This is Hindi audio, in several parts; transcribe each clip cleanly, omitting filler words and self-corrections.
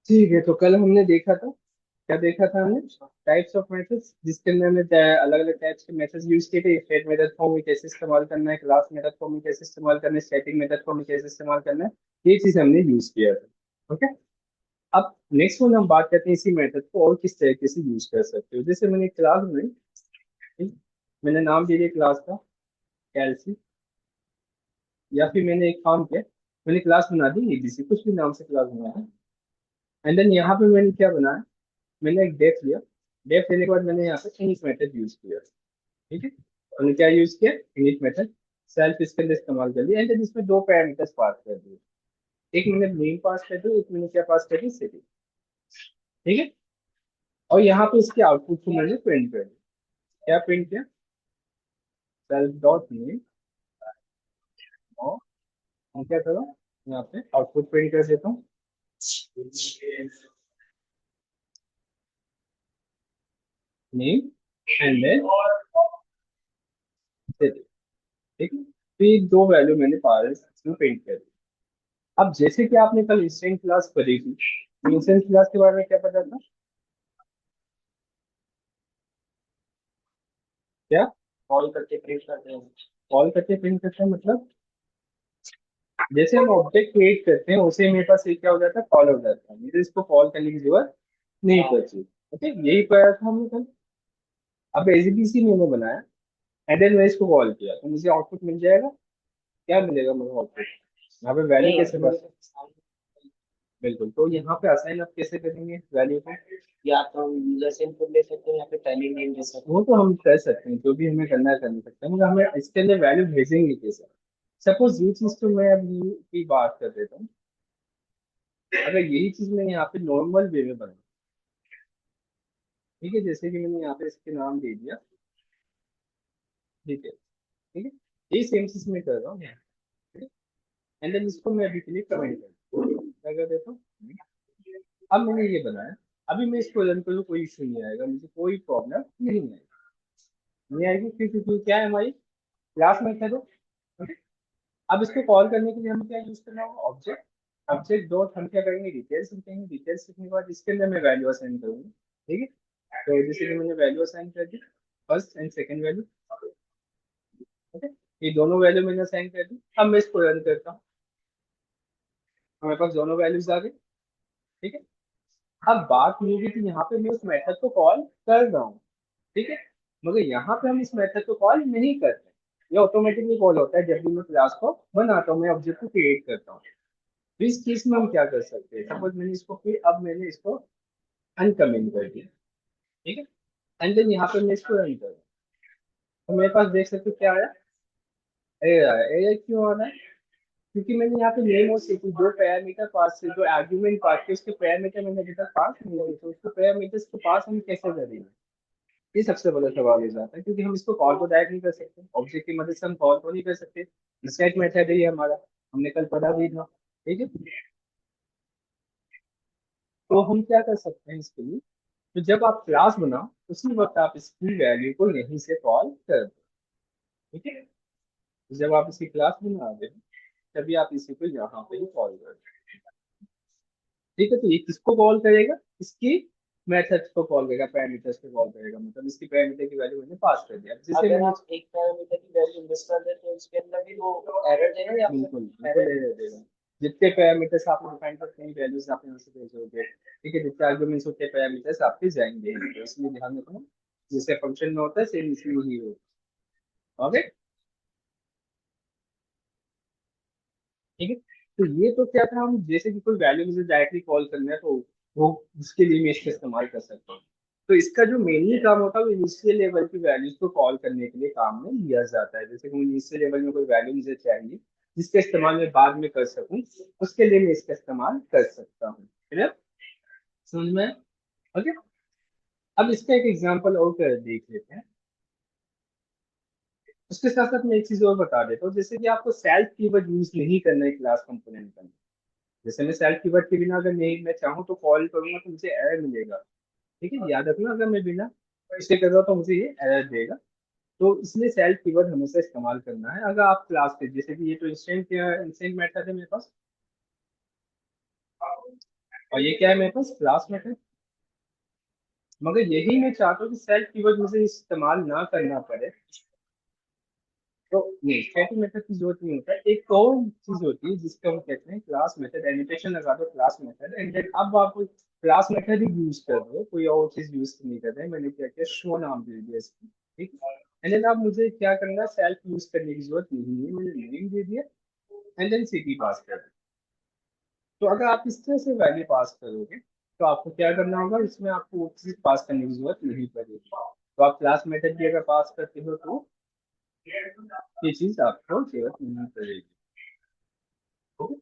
ठीक है, तो कल हमने देखा था, क्या देखा था हमने? टाइप्स ऑफ मेथड्स, जिसके अंदर हमने अलग अलग टाइप्स के मेथड्स यूज किए थे। स्टेट मेथड फॉर्म में कैसे इस्तेमाल करना है, क्लास मेथड फॉर्म में कैसे इस्तेमाल करना है, स्टैटिक मेथड फॉर्म में कैसे इस्तेमाल करना है, ये चीज हमने यूज किया था। ओके। अब नेक्स्ट वन हम बात करते हैं इसी मेथड को और किस तरीके से यूज कर सकते हो। जैसे मैंने क्लास बनाई, ठीक? मैंने नाम दे दिया क्लास का कैलसी, या फिर मैंने एक काम किया, मैंने क्लास बना दी एबीसी, कुछ भी नाम से क्लास बनाया। एंड देन यहाँ पे मैंने क्या बनाया, मैंने एक डेफ लिया। डेफ लेने के बाद मैंने यहाँ पे इनिट मेथड यूज किया। ठीक है, हमने क्या यूज किया? Init method. सेल्फ इसके अंदर इस्तेमाल कर लिया एंड देन इसमें दो पैरामीटर्स पास कर दिए। एक मैंने नेम पास कर दिया, एक मैंने क्या पास कर दी? सिटी। ठीक है, और यहाँ पे इसके आउटपुट को मैंने प्रिंट कर दिया। क्या प्रिंट किया? सेल्फ डॉट नेम, और मैं क्या करूँ, यहाँ पे आउटपुट प्रिंट कर देता हूँ। Name and then city. ठीक है, तो ये दो वैल्यू मैंने पास इसमें प्रिंट कर दी। अब जैसे कि आपने कल इंस्टेंट क्लास करी थी, इंस्टेंट क्लास के बारे में क्या पता था? क्या? कॉल करके प्रिंट करते हैं। कॉल करके प्रिंट करते हैं मतलब, जैसे हम ऑब्जेक्ट क्रिएट करते हैं उसे मेरे पास ये क्या हो जाता है? कॉल हो जाता है, मुझे इसको कॉल करने की जरूरत नहीं पड़ती। ओके, यही पढ़ा था हमने कल। अब एजीबीसी मैंने बनाया एंड देन मैं इसको कॉल किया तो मुझे आउटपुट मिल जाएगा। क्या मिलेगा मुझे आउटपुट? यहाँ पे वैल्यू कैसे पास? बिल्कुल, तो यहाँ पे असाइन आप कैसे करेंगे वैल्यू को? या तो हम यूजर से इनपुट ले सकते हैं या फिर टाइमिंग नेम दे सकते हैं। वो तो हम कर सकते हैं, जो भी हमें करना है कर सकते हैं, मगर हमें इसके अंदर वैल्यू भेजेंगे कैसे? सपोज ये चीज तो मैं अभी की बात कर देता हूँ। अगर यही चीज मैं यहाँ पे नॉर्मल वे में बनाऊँ, ठीक है, जैसे कि मैंने यहाँ पे इसके नाम दे दिया, ठीक है, ठीक है, ये सेम चीज मैं कर रहा हूँ। एंड देन इसको मैं अभी के लिए कमेंट क्या कर देता हूँ। अब मैंने ये बनाया, अभी मैं इसको रन करूँ कोई इशू नहीं आएगा, मुझे कोई प्रॉब्लम नहीं आएगी। नहीं आएगी क्योंकि क्या है, हमारी क्लास में है। ओके, अब इसको कॉल करने के लिए हमें क्या यूज करना होगा? ऑब्जेक्ट। ऑब्जेक्ट डॉट हम क्या करेंगे? डिटेल्स लिखेंगे। डिटेल्स लिखने के बाद इसके अंदर मैं वैल्यू असाइन करूंगा। ठीक है, तो जैसे कि मैंने वैल्यू असाइन कर दी, first and second value. Okay, ये दोनों वैल्यू मैंने असाइन कर दी। अब मैं इसको रन करता हूँ, हमारे पास दोनों वैल्यूज आ गई। ठीक है, अब बात ये है कि यहाँ पे मैं उस मेथड को कॉल कर रहा हूँ। ठीक है, मगर यहाँ पे हम इस मेथड को कॉल नहीं करते, ये ऑटोमेटिकली कॉल होता है जब भी मैं क्लास को बनाता हूँ, मैं ऑब्जेक्ट को क्रिएट करता हूँ। तो इस केस में हम क्या कर सकते हैं? सपोज मैंने इसको फिर अब मैंने इसको अनकमेंट कर दिया। ठीक है, एंड देन यहाँ पे मैं इसको रन करूँ तो मेरे पास देख सकते हो क्या आया? एरर आया। एरर क्यों आ रहा है? क्योंकि मैंने यहाँ पे नेम और सिटी दो पैरामीटर पास से, जो आर्गुमेंट पास के उसके पैरामीटर मैंने अभी तक पास नहीं किए, तो उसको पैरामीटर्स को पास हम कैसे करेंगे? ये सबसे बड़ा सवाल हो जाता है, क्योंकि हम इसको कॉल को डायरेक्ट नहीं कर सकते, ऑब्जेक्ट की मदद से हम कॉल को नहीं कर सकते। स्टेट मेथड है ये हमारा, हमने कल पढ़ा भी था। ठीक है, तो हम क्या कर सकते हैं इसके लिए? तो जब आप क्लास बनाओ उसी वक्त आप इसकी वैल्यू को यहीं से कॉल कर दो। ठीक है, तो जब आप इसकी क्लास बना रहे हो तभी आप इसी को यहाँ पे ही कॉल कर दो। ठीक है, तो ये किसको कॉल करेगा? इसकी मेथड्स को कॉल करेगा, पैरामीटर्स को कॉल करेगा, मतलब इसकी पैरामीटर की वैल्यू मैंने पास कर दिया। जैसे अगर आप एक पैरामीटर की वैल्यू मिस कर दे तो उसके अंदर भी वो एरर देगा या बिल्कुल बिल्कुल एरर देगा। जितने पैरामीटर्स आप डिफाइन करते हैं वैल्यूज आप यहाँ से भेजोगे। ठीक है, जितने आर्गुमेंट्स उतने पैरामीटर्स आपके जाएंगे, तो इसलिए ध्यान रखना, जैसे फंक्शन में होता है सेम इसमें ही होता है। ओके, ठीक है, तो ये तो क्या था, हम जैसे कि कोई वैल्यू मुझे डायरेक्टली कॉल करना है तो वो उसके लिए मैं इसका इस्तेमाल कर सकता हूँ। तो इसका जो मेनली काम होता है वो इनिशियल लेवल की वैल्यूज को कॉल करने के लिए काम में लिया जाता है। जैसे कि इनिशियल लेवल में कोई वैल्यू मुझे चाहिए जिसका इस्तेमाल मैं बाद में कर सकूं, उसके लिए मैं इसका इस्तेमाल कर सकता हूँ। क्लियर? समझ में? ओके, अब इसका एक एग्जांपल और कर देख लेते हैं। उसके साथ साथ मैं एक चीज और बता देता हूँ, जैसे कि आपको सेल्फ कीवर्ड यूज नहीं करना है क्लास कंपोनेंट का। जैसे मैं सेल्फ कीवर्ड के बिना अगर नहीं मैं चाहूँ तो कॉल करूंगा तो मुझे एरर मिलेगा। ठीक है, याद रखना, अगर मैं बिना इसे कर रहा हूँ तो मुझे ये एरर देगा। तो इसलिए सेल्फ कीवर्ड हमेशा इस्तेमाल करना है अगर आप क्लास पे, जैसे कि ये तो इंस्टेंट इंस्टेंट मेथड है मेरे पास। और ये क्या है मेरे पास क्लास मेथड। मगर यही मैं चाहता हूँ कि सेल्फ कीवर्ड मुझे इस्तेमाल ना करना पड़े। तो नहीं, स्टैटिक मेथड की जरूरत नहीं होता है। एक और चीज होती है जिसको हम कहते हैं क्लास मेथड। एनिटेशन लगा दो क्लास मेथड, एंड देन अब आप क्लास मेथड ही यूज कर रहे हो, कोई और चीज यूज नहीं कर रहे हैं। मैंने क्या किया, शो नाम दे दिया इसको, ठीक है। एंड देन अब मुझे क्या करना है, सेल्फ यूज करने की जरूरत नहीं है, मैंने नेम दे दिया एंड देन सिटी पास कर दिया। तो अगर आप इस तरह से वैल्यू पास करोगे तो आपको क्या करना होगा, इसमें आपको वो चीज पास करने की जरूरत नहीं पड़ेगी। तो आप क्लास मेथड भी अगर पास करते हो तो ये चीज आपको जरूरत नहीं पड़ेगी। ठीक है?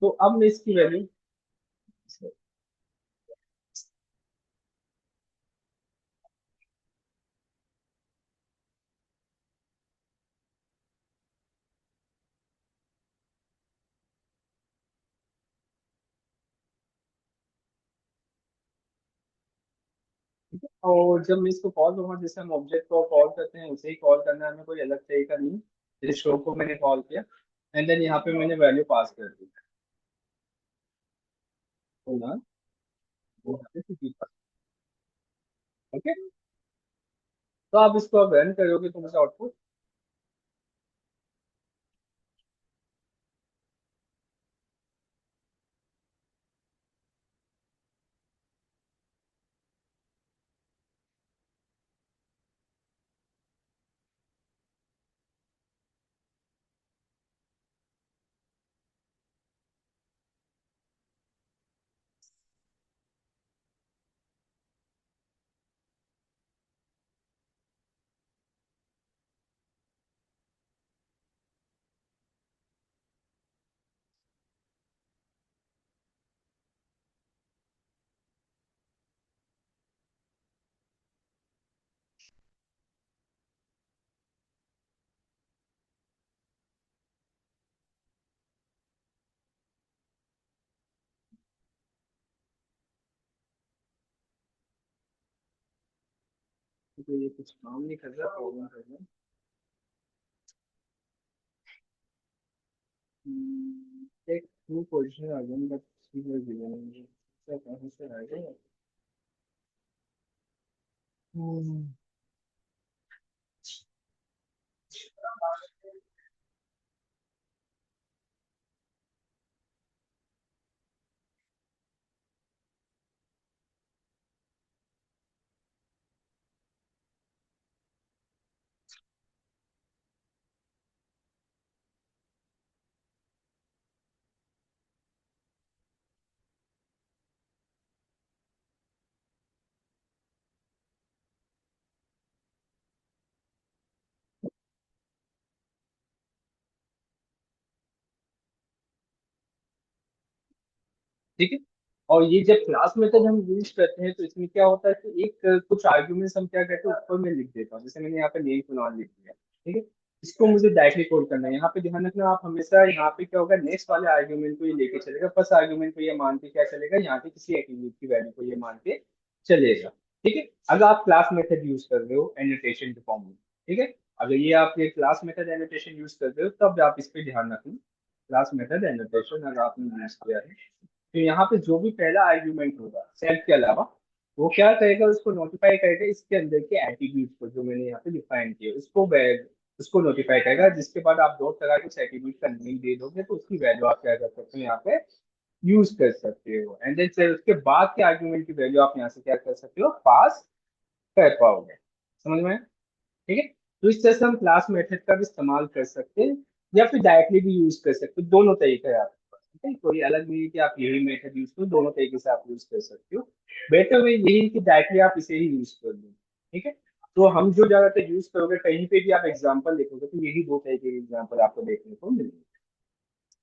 तो अब मैं इसकी वैल्यू, और जब मैं इसको कॉल करूँगा, जैसे हम ऑब्जेक्ट को कॉल करते हैं उसे ही कॉल करना है, हमें कोई अलग तरीका नहीं। जैसे शो को मैंने कॉल किया एंड देन यहाँ पे मैंने वैल्यू पास कर दी, तो ना यहाँ पे सिटी पास। ओके, तो आप इसको अब रन करोगे तो मुझे आउटपुट, तो ये कुछ काम नहीं कर रहा, प्रॉब्लम कर रहा है। एक टू पोजीशन आ गया, बट सीधे दिया नहीं है। क्या कहाँ से आ गया। हम्म, ठीक है। और ये जब क्लास मेथड हम यूज करते हैं तो इसमें क्या होता है कि एक कुछ आर्ग्यूमेंट्स हम क्या करते हैं, ऊपर में लिख देता हूँ। जैसे मैंने यहाँ पे नेम कुनाल लिख दिया, ठीक है। इसको मुझे डायरेक्टली कोड करना है। यहाँ पे ध्यान रखना, आप हमेशा यहाँ पे क्या होगा, नेक्स्ट वाले आर्ग्यूमेंट को ये लेके चलेगा, फर्स्ट आर्ग्यूमेंट को ये मान के क्या चलेगा, यहाँ पे किसी एट्रीब्यूट की वैल्यू को ये मान के चलेगा। ठीक है, अगर आप क्लास मेथड यूज कर रहे हो एनोटेशन के फॉर्म में, ठीक है। अगर ये आप ये क्लास मेथड एनोटेशन यूज कर रहे हो तब आप इस पे ध्यान रखना। क्लास मेथड एनोटेशन अगर आपने यूज किया है तो यहाँ पे जो भी पहला आर्ग्यूमेंट होगा सेल्फ के अलावा, वो क्या करेगा, उसको नोटिफाई करेगा इसके अंदर के एट्रीब्यूट को जो मैंने यहाँ पे डिफाइन किया उसको उसको नोटिफाई करेगा। जिसके बाद आप डॉट लगा के उस एट्रीब्यूट का नेम दे दोगे तो उसकी वैल्यू आप क्या कर सकते हो, यहाँ पे यूज कर सकते हो। एंड देन फिर उसके बाद के आर्ग्यूमेंट की वैल्यू आप यहाँ से क्या कर सकते हो, पास कर पाओगे। समझ में आया? ठीक है। तो इस तरह से हम क्लास मेथड का भी इस्तेमाल कर सकते हैं या फिर डायरेक्टली भी यूज कर सकते हो। दोनों तरीके हैं आपके पास, ठीक है। कोई अलग नहीं है कि आप यही मेथड यूज करो, दोनों तरीके से आप यूज कर सकते हो। बेटर वे यही है कि डायरेक्टली आप इसे ही यूज कर लो, ठीक है। तो हम जो ज्यादातर यूज करोगे, कहीं पे भी आप एग्जाम्पल देखोगे तो यही दो तरीके के एग्जाम्पल आपको देखने को मिलेंगे।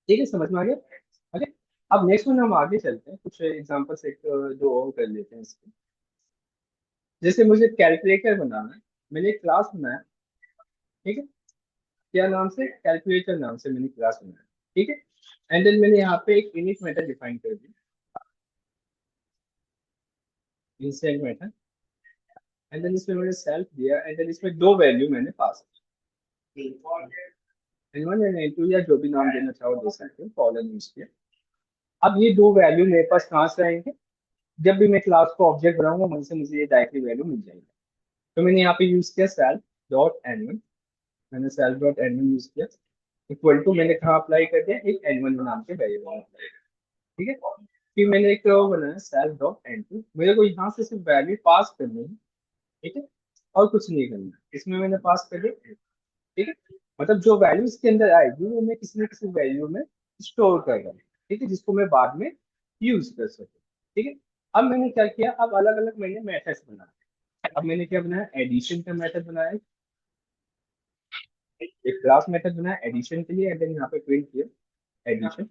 ठीक है, समझ में आ गया। ओके, अब नेक्स्ट वन हम आगे चलते हैं, कुछ एग्जाम्पल से दो और कर लेते हैं इसके। जैसे मुझे कैलकुलेटर बनाना है, मैंने एक क्लास बनाया, ठीक है। क्या नाम से, कैलकुलेटर नाम से मैंने क्लास बनाया, ठीक है। एंड देन मैंने यहाँ पे एक इनिट मेथड डिफाइन कर दी, इंस्टेंट मेथड। एंड देन इसमें मैंने सेल्फ दिया एंड देन इसमें दो वैल्यू मैंने पास की, N1 एंड N2 या जो भी नाम देना चाहो दे सकते हो, कॉलन यूज किया। अब ये दो वैल्यू मेरे पास कहाँ से आएंगे, जब भी मैं क्लास को ऑब्जेक्ट बनाऊंगा वहीं से मुझे ये डायरेक्टली वैल्यू मिल जाएगी। तो मैंने यहाँ पे यूज किया सेल्फ डॉट एन, मैंने सेल्फ डॉट एन यूज किया, इक्वल टू मैंने कहाँ अप्लाई कर दिया, एक एन नाम के वेरिएबल अप्लाई, ठीक है। फिर मैंने एक वो बनाया सेल्फ डॉट एन, मेरे को यहाँ से सिर्फ वैल्यू पास करनी है, ठीक है, और कुछ नहीं करना है। इसमें मैंने पास कर दिया, ठीक है। मतलब जो वैल्यू इसके अंदर आएगी वो मैं किसी न किसी वैल्यू में स्टोर कर रहा हूँ, ठीक है, जिसको मैं बाद में यूज कर सकूँ, ठीक है। अब मैंने क्या किया, अब अलग अलग मैंने मेथड्स बनाए। अब मैंने क्या बनाया, एडिशन का मेथड बनाया, एक क्लास मेथड बनाया एडिशन के लिए, एंड देन यहाँ पे प्रिंट किया addition,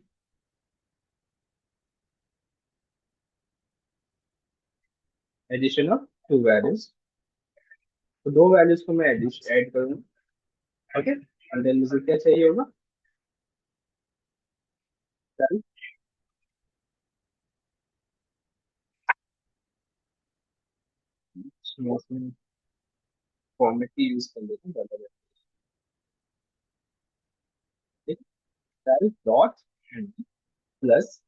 addition of two values. तो दो वैल्यूज को मैं ऐड करूंगा, ओके, एंड देन मुझे क्या चाहिए होगा, फॉर्मेट की यूज कर लेते हैं ज्यादा, self dot plus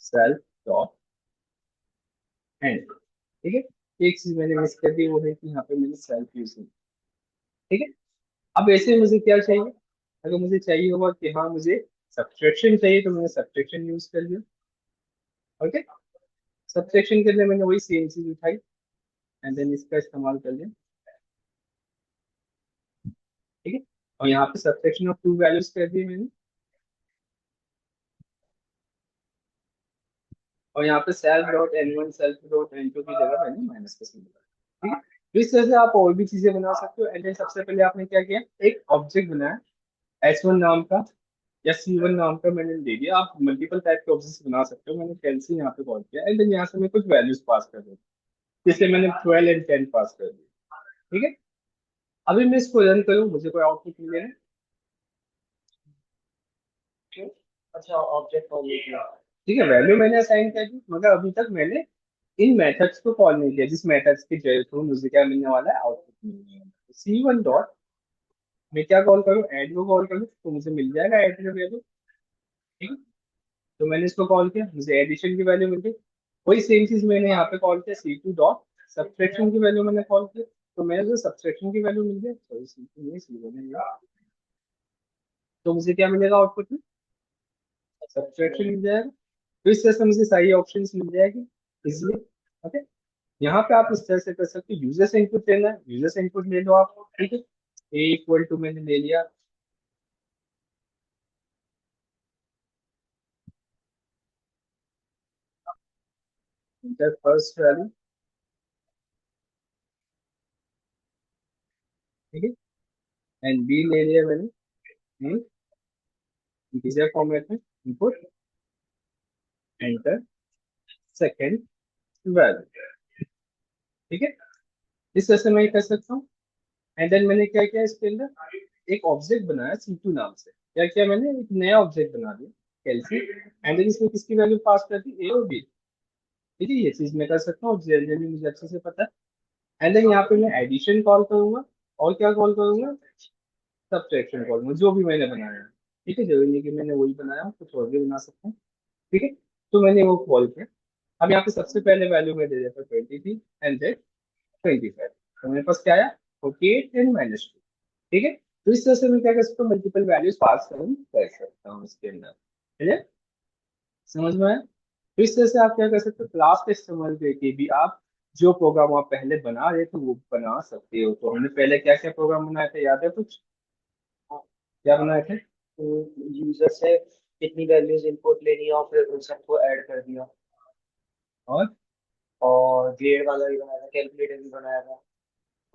self dot and, ठीक है। एक चीज मैंने मिस कर दी, वो है कि यहाँ पे मैंने सेल्फ यूज नहीं, ठीक है। अब ऐसे मुझे क्या चाहिए, अगर मुझे चाहिए होगा कि हाँ मुझे सब्ट्रैक्शन चाहिए, तो मैंने सब्ट्रैक्शन यूज कर लिया, ओके। सब्ट्रैक्शन के लिए मैंने वही सेम चीज उठाई, एंड देन इसका इस्तेमाल कर लिया, ठीक है। और यहाँ पे सब्ट्रैक्शन ऑफ टू वैल्यूज कर दिए मैंने, और यहाँ पे self dot n one self dot n two की जगह मैंने माइनस का सिंबल, ठीक है। तो इस तरह से आप और भी चीजें बना सकते हो। एंड देन सबसे पहले आपने क्या किया, एक ऑब्जेक्ट बनाया एस वन नाम का या सी वन नाम का मैंने दे दिया। आप मल्टीपल टाइप के ऑब्जेक्ट्स बना सकते हो, मैंने कैलसी यहाँ पे कॉल किया, एंड देन यहाँ से मैं कुछ वैल्यूज पास कर दूँ, जैसे मैंने 12 एंड 10 पास कर दिया, ठीक है। अभी मैं इसको रन करूँ, मुझे कोई आउटपुट मिलेगा, अच्छा ऑब्जेक्ट कॉल नहीं किया, ठीक है, वैल्यू मैंने असाइन कर दी, मगर अभी तक मैंने इन मेथड्स को कॉल नहीं किया, जिस मेथड्स के थ्रू मुझे क्या मिलने वाला है, आउटपुट मिलने वाला है। सी वन डॉट मैं क्या कॉल करूँ, ऐड को कॉल करूँ, तो मुझे मिल जाएगा ऐड का वैल्यू, ठीक है। तो मैंने इसको कॉल किया, मुझे एडिशन की वैल्यू मिल गई। वही सेम चीज मैंने यहाँ पे कॉल किया, सी टू डॉट सब्ट्रैक्शन की वैल्यू मैंने कॉल किया, तो मैंने जो सब्ट्रैक्शन की वैल्यू मिल गई, सॉरी सी टू नहीं सी वन है, तो मुझे क्या मिलेगा आउटपुट में, सब्ट्रैक्शन मिल जाएगा। तो इस तरह से मुझे सारी ऑप्शंस मिल जाएगी इजिली, ओके। यहाँ पे आप इस तरह से कर सकते हो, यूजर से इनपुट लेना है, यूजर से इनपुट ले लो आप, ठीक है। ए इक्वल टू मैंने ले लिया, इंटर फर्स्ट वैल्यू, ठीक है, एंड बी ले लिया मैंने इंटीजर फॉर्मेट में, इनपुट एंटर सेकेंड वैल्यू, ठीक है। इस तरह से मैं ये कर सकता हूँ। एंड देन मैंने क्या किया, इसके अंदर एक ऑब्जेक्ट बनाया सी2 नाम से, क्या किया मैंने, एक नया ऑब्जेक्ट बना दिया कैलसी, एंड देन इसमें किसकी वैल्यू पास कर दी, ए और बी, ठीक है। ये चीज मैं कर सकता हूँ, जनरली मुझे अच्छे से पता है। एंड देन यहाँ पे मैं एडिशन कॉल करूंगा, और क्या कॉल करूंगा, सब्ट्रैक्शन कॉल करूंगा, जो भी मैंने बनाया है, ठीक है। जरूरी नहीं कि मैंने वही बनाया हूँ, कुछ और भी बना सकता हूँ, ठीक है। तो मैंने वो कॉल किया। अब यहाँ पे सबसे पहले वैल्यू में दे देता 23 एंड देन 25, तो मेरे पास क्या आया, 48 एंड -2, ठीक है। तो इस तरह से मैं क्या कर सकता हूँ, मल्टीपल वैल्यूज पास कर सकता हूँ इसके अंदर, ठीक है, समझ में आया। तो इस तरह से आप क्या कर सकते हो, क्लास का इस्तेमाल करके भी आप जो प्रोग्राम आप पहले बना रहे थे वो बना सकते हो। तो हमने पहले क्या क्या प्रोग्राम बनाए थे, याद है कुछ, क्या बनाए थे, तो यूजर से कितनी वैल्यूज इनपुट लेनी है और फिर उन सबको ऐड कर दिया। और और ग्रेड वाला भी बनाया था, कैलकुलेटर भी बनाया था।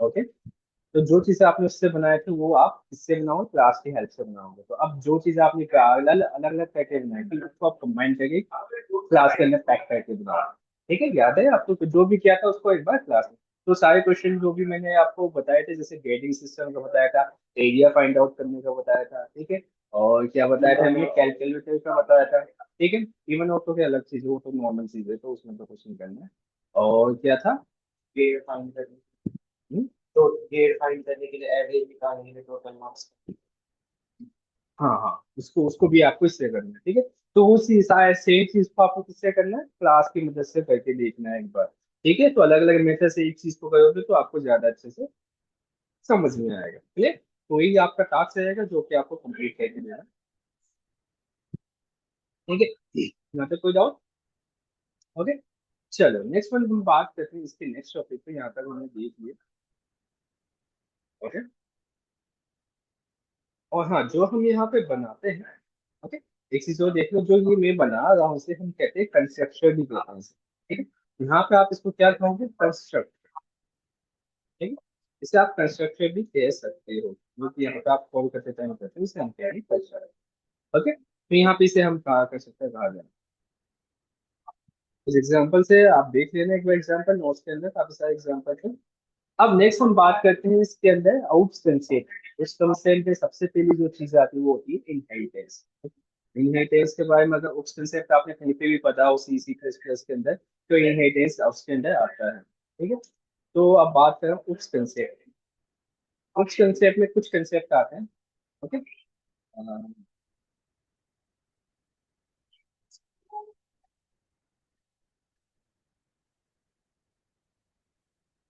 ओके। तो जो चीजें आपने उससे बनाए थे वो आप इससे बनाओ, क्लास की हेल्प से बनाओगे। तो अब जो चीजें आपने अलग अलग अलग करके बनाई थी उसको आप कंबाइन करके क्लास के अंदर पैक करके बनाओ, ठीक है। याद है आपको, तो जो भी किया था उसको एक बार क्लास में। तो सारे क्वेश्चन जो भी मैंने आपको बताए थे, जैसे ग्रेडिंग सिस्टम का बताया था, एरिया फाइंड आउट करने का बताया था, ठीक है, और क्या बताया था हमने, कैलकुलेटर का बताया था, ठीक है। इवन ऑटो के अलग चीज, वो तो नॉर्मल चीज है, तो उसमें तो कुछ नहीं करना है। और क्या था, ग्रेड फाइंड करने, हम्म? तो ग्रेड फाइंड करने के लिए एवरेज निकालने के लिए टोटल मार्क्स। हाँ हाँ, उसको उसको भी आपको इससे करना है, ठीक है। तो उसी शायद सेम चीज को आपको किससे करना है, क्लास की मदद से करके देखना है एक बार। ठीक है, तो अलग अलग मेथड से एक चीज को करोगे तो आपको ज्यादा अच्छे से समझ में आएगा। क्लियर? तो यही आपका टास्क रहेगा जो कि आपको कंप्लीट करके देना है। ठीक है, यहाँ पे कोई डाउट? ओके, चलो नेक्स्ट वन हम बात करते हैं इसके नेक्स्ट टॉपिक पे। यहाँ तक हमने देख लिया। ओके, और हाँ, जो हम यहाँ पे बनाते हैं, ओके, एक चीज और देख लो, जो ये मैं बना रहा हूँ इसे हम कहते हैं कंस्ट्रक्शन भी कहते हैं इसे। ठीक है, यहाँ पे आप इसको क्या कहोगे, कंस्ट्रक्ट। ठीक है, इसे आप कंस्ट्रक्टर भी कह सकते हो, जो कि यहाँ पे आप कॉल करते टाइम करते हो, इसे हम कह रहे हैं कंस्ट्रक्ट। ओके, तो यहाँ पे इसे हम कहा कर सकते हैं, कहा जाए। इस एग्जाम्पल से आप देख लेना एक बार, एग्जाम्पल नोट्स के अंदर काफी सारे एग्जाम्पल है। अब नेक्स्ट हम बात करते हैं इसके अंदर आउट कंसेप्ट। उस कंसेप्ट में सबसे पहली जो चीज आती है वो होती है इनहेरिटेंस। इनहेरिटेंस के बारे में अगर उस कंसेप्ट आपने कहीं पे भी पढ़ा हो सी सी प्लस प्लस के अंदर, तो इनहेरिटेंस उसके अंदर आता है। ठीक है, तो अब बात करें उस कंसेप्ट। उस कंसेप्ट में कुछ कंसेप्ट आते हैं। ओके,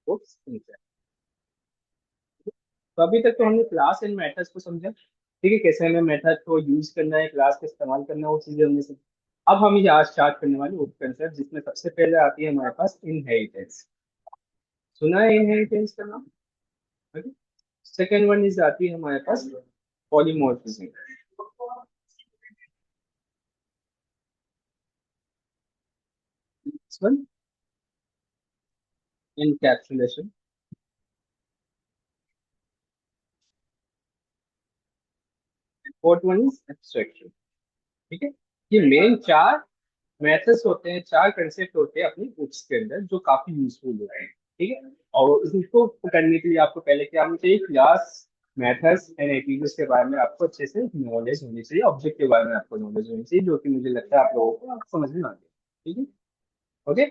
उस कंसेप्ट, तो अभी तक तो हमने क्लास एंड मेथड्स को समझा। ठीक है, कैसे हमें मेथड को यूज करना है, क्लास का इस्तेमाल करना है, वो चीजें हमने समझी। अब हम यहाँ स्टार्ट करने वाले उस कंसेप्ट जिसमें सबसे पहले आती है हमारे पास इनहेरिटेंस। सुना है इनहेरिटेंस का नाम? सेकेंड वन इज आती है हमारे पास polymorphism. Next one encapsulation. Fourth one is abstraction. ठीक है, ये मेन चार मेथड्स होते हैं, चार कंसेप्ट होते हैं अपनी बुक्स के अंदर जो काफी यूजफुल होते हैं। ठीक है, और इसको करने के लिए आपको पहले क्या होना चाहिए, क्लास, मेथड्स एंड एक्टिविटीज के बारे में आपको अच्छे से नॉलेज होनी चाहिए, ऑब्जेक्ट के बारे में आपको नॉलेज होनी चाहिए, जो कि मुझे लगता है आप लोगों को समझ में आ गया। ठीक है, ओके।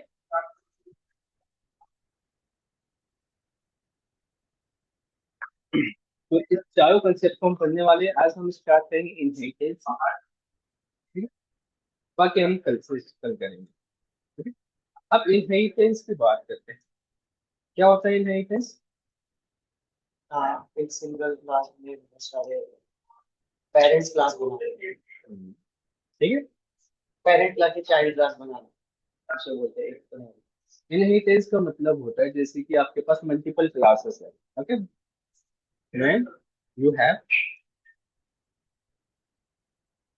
तो इस चारों कंसेप्ट को हम पढ़ने वाले हैं। आज हम स्टार्ट करेंगे इनहेरिटेंस। ठीक है, बाकी हम कल से कल करेंगे। ठीक है, अब इनहेरिटेंस की बात करते हैं। क्या होता है इनहेरिटेंस? हाँ, एक सिंगल क्लास में बहुत सारे पेरेंट्स क्लास बना रहे हैं। ठीक है, पेरेंट क्लास की चाइल्ड क्लास बना रहे हैं, उसे बोलते हैं एक तरह से। इनहेरिटेंस का मतलब होता है जैसे कि आपके पास मल्टीपल क्लासेस है। Okay, when you have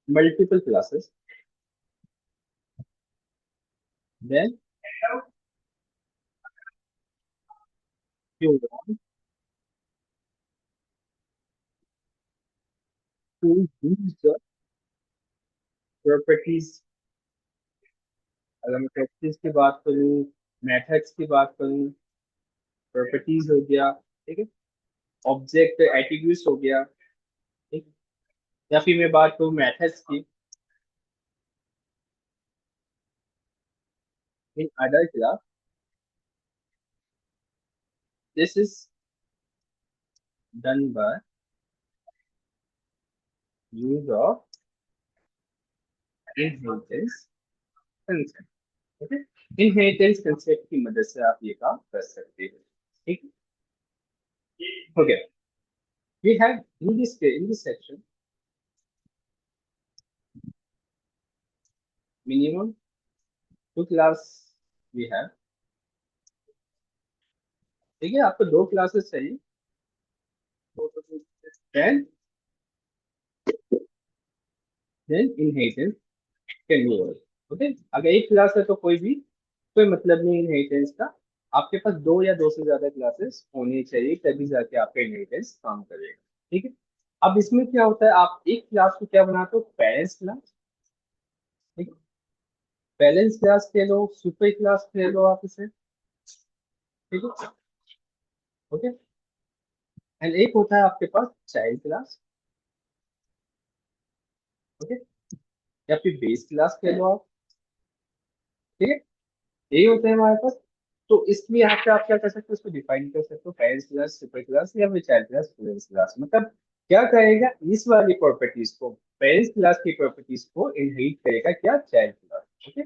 multiple classes, then you want to use the properties। अगर मैं प्रॉपर्टीज की बात करूँ, मेथड्स की बात करूँ, प्रॉपर्टीज हो गया, ठीक है, ऑब्जेक्ट एट्रीब्यूट्स हो गया, ठीक, या फिर मैं बात करूँ मेथड्स की, in other class, this is done by use of inheritance concept. Okay, inheritance concept की मदद से आप ये काम कर सकते हो। ठीक है, okay, we have in this section minimum two class we have। ठीक है, आपको दो क्लासेस चाहिए, then inheritance can be over। Okay, अगर एक क्लास है तो कोई भी, कोई मतलब नहीं इनहेरिटेंस का। आपके पास दो या दो से ज्यादा क्लासेस होनी चाहिए, तभी जाके आपका इनहेरिटेंस काम करेगा। ठीक है, अब इसमें क्या होता है, आप एक क्लास को क्या बनाते हो, पेरेंट्स क्लास। ठीक है, पेरेंट्स क्लास कह लो, सुपर क्लास कह लो आप इसे। ठीक है, ओके, एंड एक होता है आपके पास चाइल्ड क्लास। ओके, या फिर बेस क्लास कह लो आप। ठीक है, यही होते हैं हमारे पास। तो इसलिए यहाँ पे आप क्या कर सकते हो, इसको डिफाइन कर सकते हो, पेरेंट्स क्लास, सुपर क्लास या फिर चाइल्ड क्लास, स्टूडेंट्स क्लास। मतलब क्या करेगा, इस वाली प्रॉपर्टीज को पेरेंट्स क्लास की प्रॉपर्टीज को इनहेरिट करेगा क्या, child class. Okay,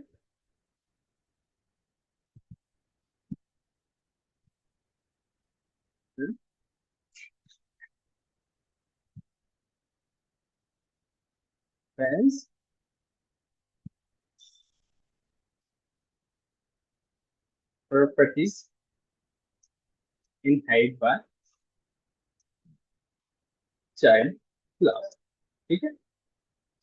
parents properties inherit by child class. ठीक है,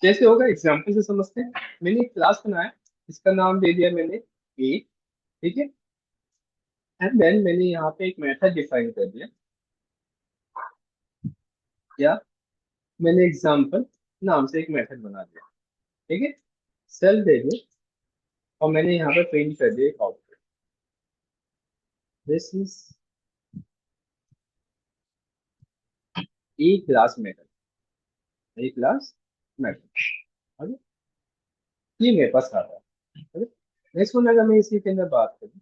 कैसे होगा एग्जाम्पल से समझते हैं। मैंने एक क्लास बनाया, इसका नाम दे दिया मैंने ए। ठीक है, एंड देन मैंने यहाँ पे एक मेथड डिफाइन कर दिया, या मैंने एग्जाम्पल नाम से एक मेथड बना दिया। ठीक है, सेल दे दिया, और मैंने यहाँ पे प्रिंट कर दिया एक output, this is a class method, A class method. ये मेरे पास आ रहा है। नेक्स्ट वन, अगर मैं इसी के अंदर बात करूँ,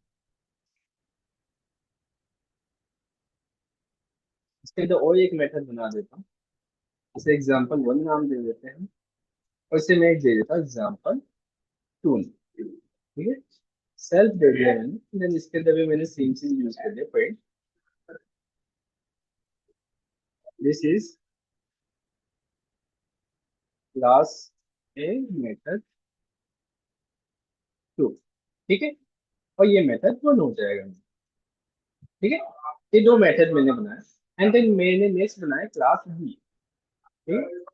इसके अंदर और एक मेथड बना देता हूँ, इसे एग्जाम्पल वन नाम दे देते हैं, और इसे मैं एक दे देता हूँ एग्जाम्पल टू। ठीक है, सेल्फ दे दिया मैंने, देन इसके अंदर भी मैंने सेम चीज यूज कर दिया, print this is class A method two. ठीक है, और ये मेथड वन हो जाएगा। ठीक है, ये दो मेथड मैंने बनाया, एंड देन मैंने नेक्स्ट बनाया क्लास बी। ठीक,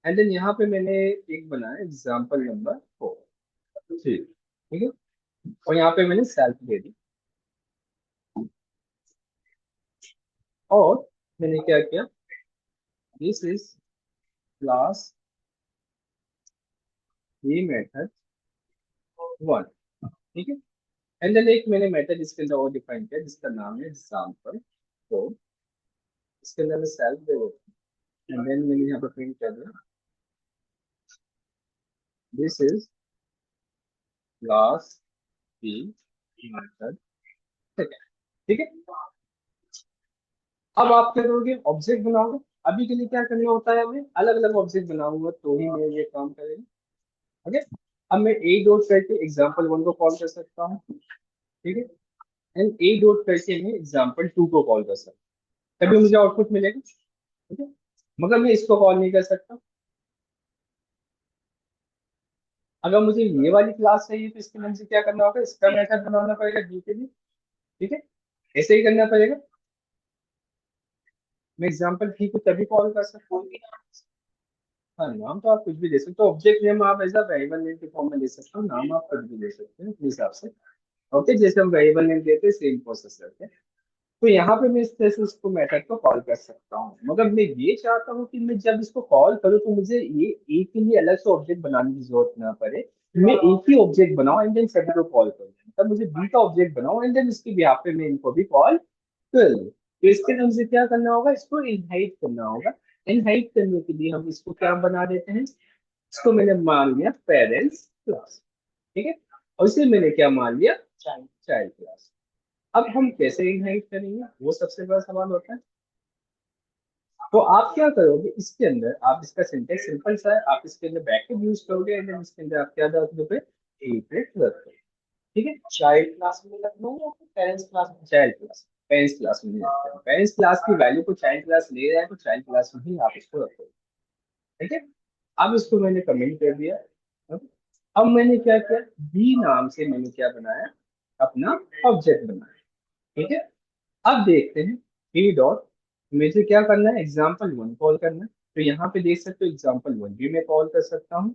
एंड देन यहाँ पे मैंने एक बनाया एग्जाम्पल नंबर फोर, थ्री। ठीक है, और यहाँ पे मैंने सेल्फ दे दी, और मैंने क्या किया, दिस इज क्लास ये मेथड वन। ठीक है, एंड देन एक मैंने मेथड इसके अंदर और डिफाइन किया जिसका नाम है एग्जाम्पल। तो इसके अंदर मैं सेल्फ दे देता हूँ, एंड देन मैंने यहाँ पर प्रिंट कर दिया, this is class B method. ठीक है, ठीक है। अब आप क्या करोगे, ऑब्जेक्ट बनाओगे। अभी के लिए क्या करना होता है, हमें अलग अलग ऑब्जेक्ट बनाऊंगा तो ही मैं ये काम करेगा। ओके, अब मैं ए डॉट करके एग्जाम्पल वन को कॉल कर सकता हूँ। ठीक है, एंड ए डॉट करके मैं एग्जाम्पल टू को कॉल कर सकता हूँ, तभी मुझे आउटपुट मिलेगा। ठीक है, मगर मैं इसको कॉल नहीं कर सकता। अगर मुझे ये वाली क्लास चाहिए तो इसके लिए मुझे क्या करना होगा, इसका मेथड बनाना पड़ेगा डी के लिए। ठीक है, ऐसे ही करना पड़ेगा। मैं एग्जाम्पल थ्री को तभी कॉल कर सकता हूँ। हाँ, नाम तो आप कुछ भी दे सकते हो, ऑब्जेक्ट नेम आप एज अ वेरिएबल नेम के फॉर्म में दे सकते हो, नाम आप कुछ भी दे सकते हैं अपने हिसाब से। ओके, जैसे हम वेरिएबल नेम देते हैं सेम प्रोसेस करते हैं। तो यहाँ पे मैं इस तरह से उसको मेथड को कॉल कर सकता हूँ, मगर मैं ये चाहता हूँ कि मैं जब इसको कॉल करूँ तो मुझे ये एक के लिए अलग से ऑब्जेक्ट बनाने की जरूरत ना पड़े। मैं एक ही ऑब्जेक्ट बनाऊँ एंड देन सभी को कॉल करूँ, तब मुझे बी का ऑब्जेक्ट बनाऊँ एंड देन इसके बिहाफ पे मैं इनको भी कॉल कर लूँ। तो इसके लिए मुझे क्या करना होगा, इसको इनहाइट करना होगा। इनहाइट करने के लिए हम इसको क्या बना देते हैं, इसको मैंने मान लिया पेरेंट्स क्लास। ठीक है, और इसे मैंने क्या मान लिया, चाइल्ड चाइल्ड क्लास। अब हम कैसे इनहाइट करेंगे, वो सबसे बड़ा सवाल होता है। तो आप क्या करोगे, इसके अंदर आप इसका सिंटेक्स सिंपल सा है, आप इसके अंदर ब्रैकेट यूज करोगे एंड देन इसके अंदर आप क्या रख दोगे, ए पे रख दोगे। ठीक है, चाइल्ड क्लास में रखना है या फिर पेरेंट्स क्लास में? चाइल्ड क्लास, पेरेंट्स क्लास में नहीं रखते, पेरेंट्स क्लास की वैल्यू को चाइल्ड क्लास ले रहा है तो चाइल्ड क्लास में ही आप इसको रखोगे। ठीक है, अब इसको मैंने कमेंट कर दिया। अब मैंने क्या किया, बी नाम से मैंने क्या बनाया, अपना ऑब्जेक्ट बनाया। ठीक है, अब देखते हैं बी डॉट, मुझे क्या करना है, एग्जाम्पल वन कॉल करना है। तो यहाँ पे देख सकते हो एग्जाम्पल वन भी मैं कॉल कर सकता हूँ,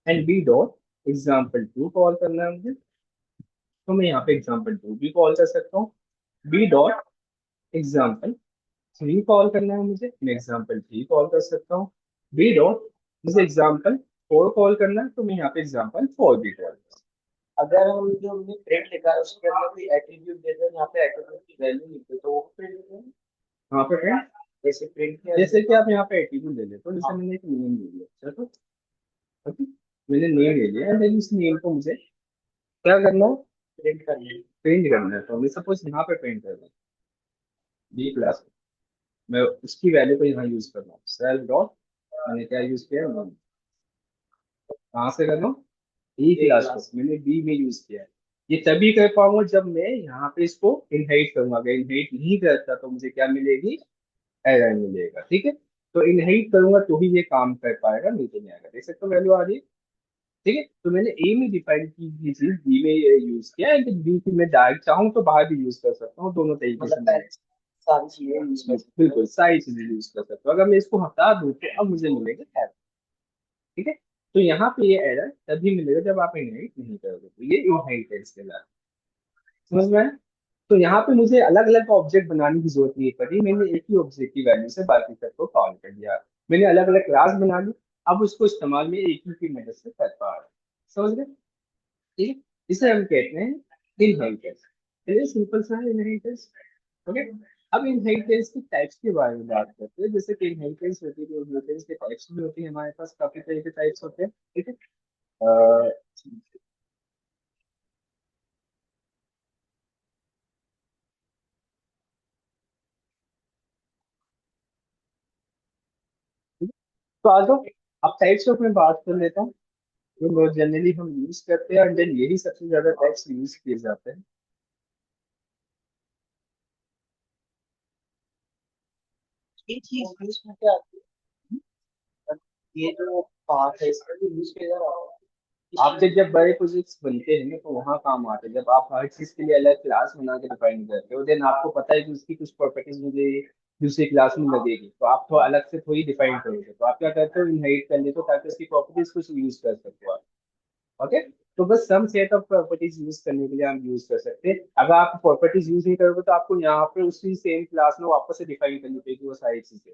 and b dot example two call करना है मुझे, तो मैं यहाँ पे एग्जाम्पल टू भी कॉल कर सकता हूँ। B dot example three call करना है मुझे, मैं एग्जाम्पल थ्री कॉल कर सकता हूँ। बी डॉट मुझे एग्जाम्पल फोर कॉल करना है, तो मैं यहाँ पे एग्जाम्पल फोर भी कॉल कर सकता अगर हम जो हमने प्रिंट लिखा है उसके अंदर कोई एट्रीब्यूट देते हैं, यहाँ पे एट्रीब्यूट की वैल्यू लिखते तो वो प्रिंट देते हैं। हूँ। यहाँ पे friend, जैसे प्रिंट किया जैसे कि आप यहाँ पे एट्रीब्यूट ले लेते हो, जैसे मैंने एक नेम ले लिया, चलो। ओके, मैंने नेम ले लिया एंड देन इस नेम को मुझे क्या करना है, प्रिंट करना है। प्रिंट करना है। तो मैं सपोज यहाँ पे प्रिंट कर रहा हूँ बी क्लास, मैं उसकी वैल्यू को यहाँ यूज कर रहा हूँ, सेल्फ डॉट मैंने क्या यूज किया, कहाँ से कर रहा हूँ? ए क्लास को मैंने बी में यूज किया है। ये तभी कर पाऊंगा जब मैं यहाँ पे इसको इनहेरिट करूंगा। अगर इनहेरिट नहीं करता तो मुझे क्या मिलेगी? एरर मिलेगा। ठीक है, तो इनहेरिट करूंगा तो ही ये काम कर पाएगा, नहीं तो नहीं आएगा। देख सकते हो वैल्यू आ रही है। ठीक है, तो मैंने ए में डिफाइन की थी चीज, बी में यूज किया है, बी की मैं डायरेक्ट चाहूँ तो बाहर भी यूज कर सकता हूँ, दोनों तरीके से मतलब मैं पहले सारी चीजें यूज कर सकते बिल्कुल सारी चीजें यूज कर सकता हूँ। अगर मैं इसको हटा दूँ तो अब मुझे मिलेगा एरर। ठीक है, तो यहाँ पे ये एरर तभी मिलेगा जब आप इनहेरिट नहीं करोगे, तो ये इनहेरिटेंस कहलाता है। समझ में आया? तो यहाँ पे मुझे अलग अलग ऑब्जेक्ट बनाने की जरूरत नहीं पड़ी, मैंने एक ही ऑब्जेक्ट की वैल्यू से बाकी सबको कॉल कर दिया। मैंने अलग अलग क्लास बना ली, अब उसको इस्तेमाल में एक ही की मदद से कर पा रहा हूँ। समझ गए? ठीक है, इसे हम कहते हैं इनहेरिटेंस। चलिए सिंपल सा है इनहेरिटेंस। ओके, अब इनहेरिटेंस की टाइप्स के बारे में बात करते हैं। जैसे कि इनहेरिटेंस होती है, तो इनहेरिटेंस के टाइप्स भी होती है, हमारे पास काफी तरह के टाइप्स होते हैं। ठीक है, अ, तो आ जाओ, अब टाइप्स ऑफ में बात कर लेता हूँ। जो जनरली हम यूज करते हैं, एंड देन यही सबसे ज्यादा टाइप्स यूज किए जाते हैं। ये चीज यूज करके आती है। ये जो पार्ट है इसका भी यूज किया जा रहा है। आपके जब बड़े प्रोजेक्ट्स बनते हैं ना तो वहाँ काम आते हैं, जब आप हर चीज के लिए अलग क्लास बना के डिफाइन करते हो, देन आपको पता है कि उसकी कुछ प्रॉपर्टीज मुझे दूसरी क्लास में लगेगी, तो आप थोड़ा अलग से थोड़ी डिफाइन करोगे, तो आप क्या करते हो? इनहेरिट कर लेते हो ताकि उसकी प्रॉपर्टीज कुछ यूज कर सको आप। ओके, तो बस some set of properties use करने के लिए हम यूज कर सकते हैं। अगर आप प्रॉपर्टीज यूज नहीं करोगे तो आपको यहाँ पे उसी सेम क्लास में वापस से डिफाइन करनी पड़ेगी वो सारी चीजें।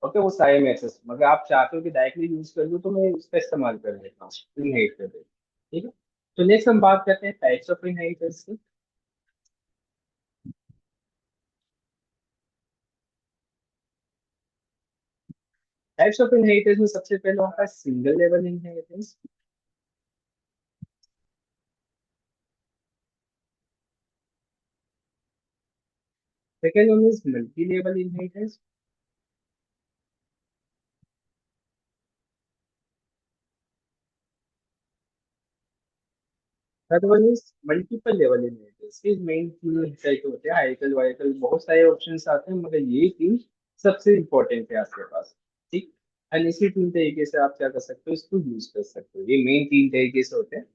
ओके, वो सारे मैसेज मगर आप चाहते हो कि डायरेक्टली यूज कर लूँ, तो मैं उसका इस्तेमाल कर लेता हूँ, इनहेरिट कर देता हूँ। ठीक है, तो नेक्स्ट हम बात करते हैं टाइप्स ऑफ इनहेरिटेंस की। टाइप्स ऑफ इनहेरिटेंस में सबसे पहले होता है single level inheritance. Second one is multi level inheritance. Third one is multiple level inheritance. के मेन तीन टाइप होते हैं, हाइकल वाइकल, बहुत सारे ऑप्शंस आते हैं मगर ये तीन सबसे इंपॉर्टेंट है आपके पास। ठीक, एंड इसी तीन तरीके से आप क्या कर सकते हो? इसको यूज कर सकते हो। ये मेन तीन तरीके से होते हैं।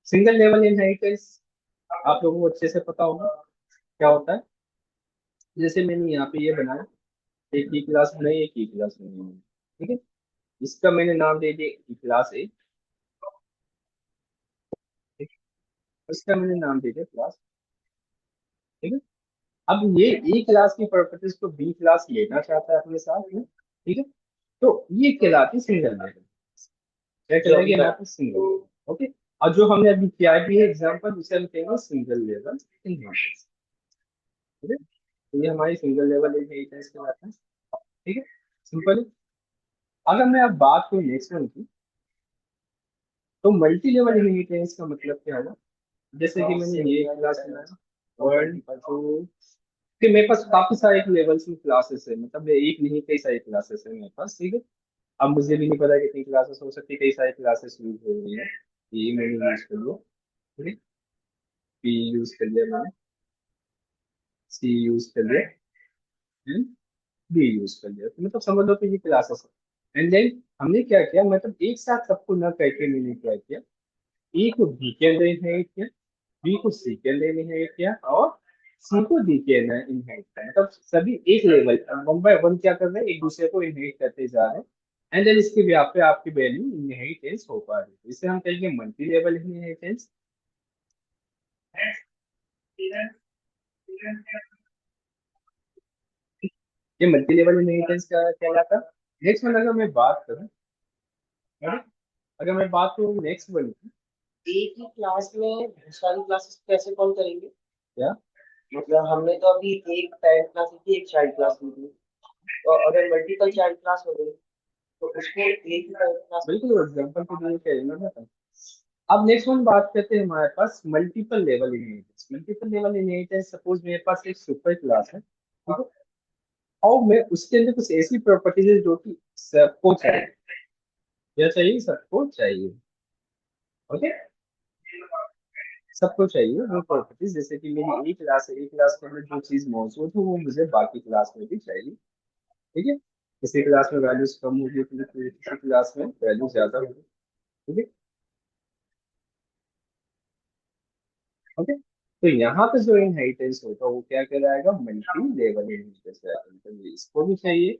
सिंगल लेवल इनहेरिटेंस आप लोगों को अच्छे से पता होगा क्या होता है। जैसे मैंने यहाँ पे ये बनाया, एक ही क्लास बनाई, एक ही क्लास बनाई। ठीक है, इसका मैंने नाम दे दिया क्लास ए। ठीक है, इसका मैंने नाम दे दिया क्लास। ठीक है, अब ये ए क्लास की प्रॉपर्टीज को बी क्लास लेना चाहता है अपने साथ में। ठीक है, तो ये कहलाती सिंगल लेवल। क्या कहलाएगी यहाँ पे? सिंगल। ओके, और जो हमने अभी किया भी है एग्जांपल, उसे हम कहेंगे सिंगल लेवल इनहेरिटेंस। ठीक है, तो ये हमारी सिंगल लेवल इनहेरिटेंस कहलाता है। ठीक है, सिंपल। अगर मैं अब बात करूँ नेक्स्ट वन की, तो मल्टी लेवल इनहेरिटेंस का मतलब क्या होगा? जैसे कि मैंने ये क्लास बनाया, वन टू, कि मेरे पास काफी सारे लेवल्स में क्लासेस है, मतलब एक नहीं कई सारी क्लासेस है मेरे पास। ठीक है, अब मुझे भी नहीं पता कितनी क्लासेस हो सकती है, कई सारी क्लासेस यूज हो रही है। ये मैंने यूज कर लिया। ठीक है, पी यूज कर लिया मैंने, सी यूज कर लिया, बी यूज कर लिया, तो मतलब समझ लो कि ये क्लासेस है। एंड देन हमने क्या किया, मतलब एक साथ सबको न करके मैंने क्या किया, ए को बी के अंदर इनहेरिट किया, बी को सी के अंदर इनहेरिट किया, और सी को डी के अंदर इनहेरिट किया। मतलब सभी एक लेवल वन बाय वन क्या कर रहे हैं, एक दूसरे को इनहेरिट करते जा रहे हैं। एंड देन इसके ब्याह पे आपकी वैल्यू इनहेरिटेंस हो पा रही है, इसे हम कहेंगे मल्टी लेवल इनहेरिटेंस। ये मल्टी लेवल इनहेरिटेंस का कहलाता है। नेक्स्ट वन अगर मैं बात करूँ, है ना? अगर मैं बात करूँ नेक्स्ट वन की, एक ही क्लास में बहुत सारी क्लासेस कैसे कॉल करेंगे? क्या? मतलब हमने तो अभी एक पेरेंट क्लास ली थी, एक चाइल्ड क्लास ली थी। तो अगर मल्टीपल चाइल्ड क्लास हो गई तो उसको एक ही पेरेंट क्लास में। बिल्कुल एग्जाम्पल के लिए कह रही हूँ ना। अब नेक्स्ट वन बात करते हैं हमारे पास multiple level inheritance. Multiple level inheritance, suppose मेरे पास एक सुपर क्लास है, ठीक है, और मैं उसके अंदर कुछ ऐसी प्रॉपर्टीज है जो कि सबको चाहिए। क्या चाहिए? सबको चाहिए। ओके, सबको चाहिए वो प्रॉपर्टीज, जैसे कि मेरी एक क्लास है, एक क्लास के अंदर जो चीज मौजूद है वो मुझे बाकी क्लास में भी चाहिए। ठीक है, किसी क्लास में वैल्यूज कम होगी तो किसी क्लास में वैल्यू ज्यादा होगी। ठीक है, ओके। तो यहाँ पे जो इनहेरिटेंस होगा वो क्या कहलाएगा, मल्टी लेवल इनहेरिटेंस कहलाएगा। मतलब ये इसको भी चाहिए,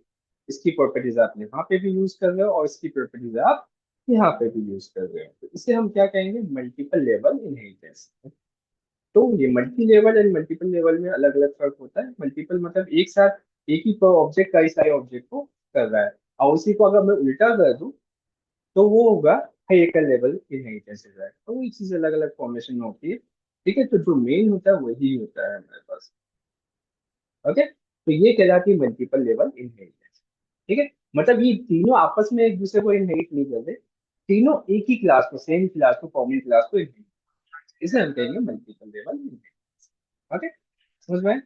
इसकी प्रॉपर्टीज आप यहाँ पे भी यूज कर रहे हो और इसकी प्रॉपर्टीज आप यहाँ पे भी यूज कर रहे हो, तो इसे हम क्या कहेंगे, मल्टीपल लेवल इनहेरिटेंस। तो ये multi level and multiple level में अलग अलग फर्क होता है। मल्टीपल मतलब एक साथ एक ही ऑब्जेक्ट कई सारे ऑब्जेक्ट को कर रहा है, और उसी को अगर मैं उल्टा कर दूं तो वो होगा हाइयर लेवल इनहेरिटेंस हो जाएगा। तो ये चीज अलग अलग फॉर्मेशन में होती है। ठीक है, तो जो मेन होता है वही होता है हमारे पास। ओके, तो ये कहलाती है मल्टीपल लेवल इनहेरिटेंस। ठीक है, मतलब ये तीनों आपस में एक दूसरे को इनहेरिट नहीं करते, तीनों एक ही क्लास को, सेम क्लास को, कॉमन क्लास को इनहेरिट, इसे हम कहेंगे मल्टीपल लेवल इनहेरिटेंस। ओके, समझ में?